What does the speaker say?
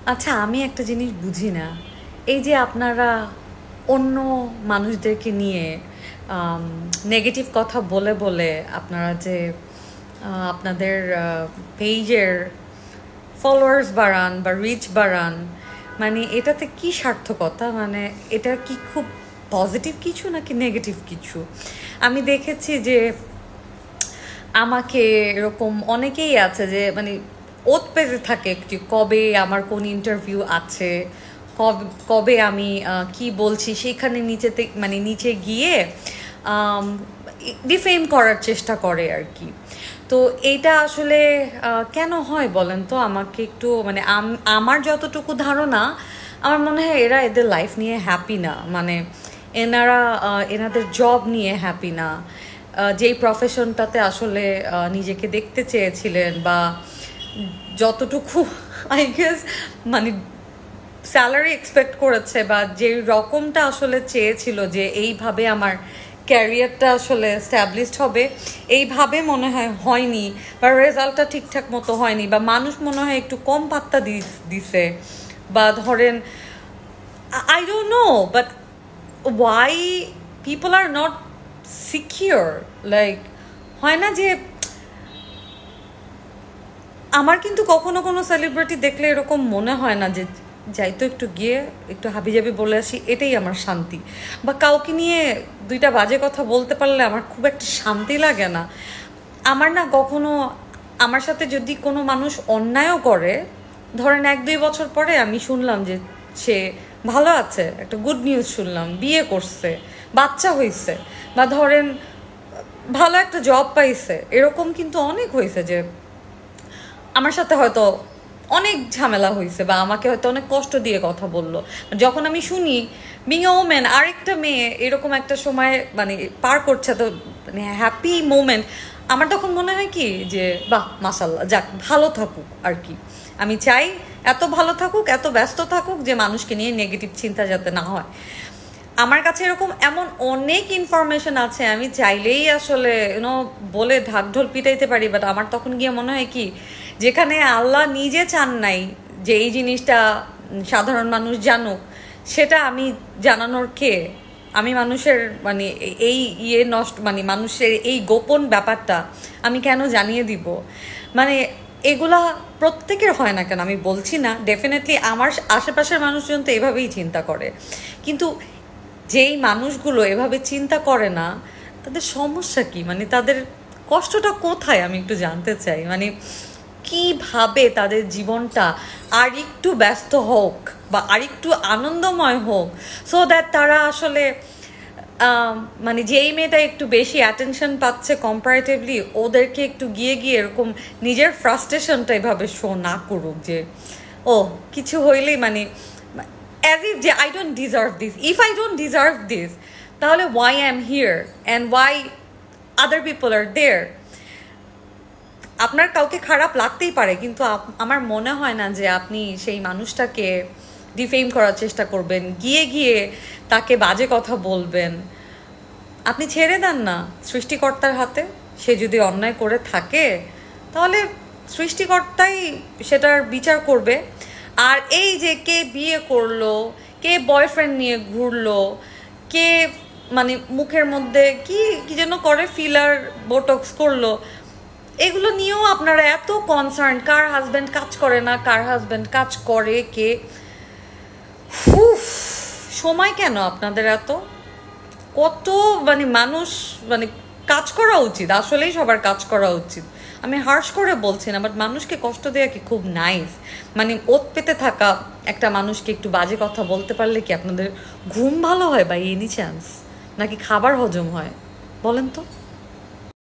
আচ্ছা, আমি একটা জিনিস বুঝি না। এই যে আপনারা অন্য মানুষদেরকে নিয়ে নেগেটিভ কথা বলে বলে আপনারা যে আপনাদের পেজের ফলোয়ার্স বাড়ান বা রিচ বাড়ান, মানে এটাতে কি সার্থকতা? মানে এটা কি খুব পজিটিভ কিছু নাকি নেগেটিভ কিছু? আমি দেখেছি যে আমাকে এরকম অনেকেই আছে যে মানে ওত পেতে থাকে যে কবে আমার কোন ইন্টারভিউ আছে, কবে কবে আমি কি বলছি সেইখানে নিচেতে মানে নিচে গিয়ে ডিফেম করার চেষ্টা করে আর কি। তো এইটা আসলে কেন হয় বলেন তো আমাকে একটু, মানে আমার যতটুকু ধারণা, আমার মনে হয় এরা এদের লাইফ নিয়ে হ্যাপি না, মানে এনারা এনাদের জব নিয়ে হ্যাপি না, যেই প্রফেশনটাতে আসলে নিজেকে দেখতে চেয়েছিলেন বা যতটুকু আই গেস মানে স্যালারি এক্সপেক্ট করেছে বা যে রকমটা আসলে চেয়েছিল যে এইভাবে আমার ক্যারিয়ারটা আসলে স্ট্যাবলিশড হবে, এইভাবে মনে হয় হয়নি, বা রেজাল্টটা ঠিকঠাক মতো হয়নি, বা মানুষ মনে হয় একটু কম পাত্তা দিছে, বা ধরেন I don't know, but why people are not secure, like হয় না যে আমার কিন্তু কখনো কোনো সেলিব্রিটি দেখলে এরকম মনে হয় না যে যাই তো একটু গিয়ে একটু হাবিজাবি বলে আসি, এটাই আমার শান্তি, বা কাউকে নিয়ে দুইটা বাজে কথা বলতে পারলে আমার খুব একটা শান্তি লাগে না। আমার না কখনো, আমার সাথে যদি কোনো মানুষ অন্যায়ও করে, ধরেন 1-2 বছর পরে আমি শুনলাম যে সে ভালো আছে, একটা গুড নিউজ শুনলাম, বিয়ে করছে, বাচ্চা হইছে, বা ধরেন ভালো একটা জব পাইছে, এরকম কিন্তু অনেক হয়েছে যে আমার সাথে হয়তো অনেক ঝামেলা হয়েছে বা আমাকে হয়তো অনেক কষ্ট দিয়ে কথা বললো। যখন আমি শুনি বিং এ ওমেন আরেকটা মেয়ে এরকম একটা সময় মানে পার করছে, তো মানে হ্যাপি মোমেন্ট, আমার তখন মনে হয় কি যে বাহ মাশাল্লাহ, যাক ভালো থাকুক আর কি। আমি চাই এত ভালো থাকুক, এত ব্যস্ত থাকুক যে মানুষকে নিয়ে নেগেটিভ চিন্তা যাতে না হয়। আমার কাছে এরকম এমন অনেক ইনফরমেশন আছে, আমি চাইলেই আসলে বলে ঢাকঢোল পিটাইতে পারি, বাট আমার তখন গিয়ে মনে হয় কি, যেখানে আল্লাহ নিজে চান নাই যে এই জিনিসটা সাধারণ মানুষ জানুক, সেটা আমি জানানোর কে? আমি মানুষের মানে এই নষ্ট মানে মানুষের এই গোপন ব্যাপারটা আমি কেন জানিয়ে দিব? মানে এগুলা প্রত্যেকের হয় না কেন আমি বলছি না, ডেফিনেটলি আমার আশেপাশের মানুষজন তো এভাবেই চিন্তা করে, কিন্তু যেই মানুষগুলো এভাবে চিন্তা করে না তাদের সমস্যা কি, মানে তাদের কষ্টটা কোথায় আমি একটু জানতে চাই। মানে কিভাবে তাদের জীবনটা আর একটু ব্যস্ত হোক বা আর একটু আনন্দময় হোক, সো দ্যাট তারা আসলে মানে যেই মেয়েটা একটু বেশি অ্যাটেনশন পাচ্ছে কম্পারেটিভলি, ওদেরকে একটু গিয়ে গিয়ে এরকম নিজের ফ্রাস্ট্রেশনটা এভাবে শো না করুক যে ও কিছু হইলেই মানে as if যে I don't deserve this. If I don't deserve this, তাহলে why I'm here and why other people are there? আপনার কাউকে খারাপ লাগতেই পারে, কিন্তু আমার মনে হয় না যে আপনি সেই মানুষটাকে ডিফেম করার চেষ্টা করবেন, গিয়ে গিয়ে তাকে বাজে কথা বলবেন। আপনি ছেড়ে দেন না সৃষ্টিকর্তার হাতে, সে যদি অন্যায় করে থাকে তাহলে সৃষ্টিকর্তাই সেটার বিচার করবে। আর এই যে কে বিয়ে করলো, কে বয়ফ্রেন্ড নিয়ে ঘুরলো, কে মানে মুখের মধ্যে কি কি যেন করে ফিলার বোটক্স করলো, এগুলো নিয়েও আপনারা এত কনসার্ন, কার হাজব্যান্ড কাজ করে না, কার হাজব্যান্ড কাজ করে, কে সময় কেন আপনাদের এত? কত মানে মানুষ মানে কাজ করা উচিত, আসলেই সবার কাজ করা উচিত, আমি হার্শ করে বলছি না, বাট মানুষকে কষ্ট দেওয়া কি খুব নাইস? মানে ওত পেতে থাকা একটা মানুষকে একটু বাজে কথা বলতে পারলে কি আপনাদের ঘুম ভালো হয় বা এনি চান্স, নাকি খাবার হজম হয় বলেন তো?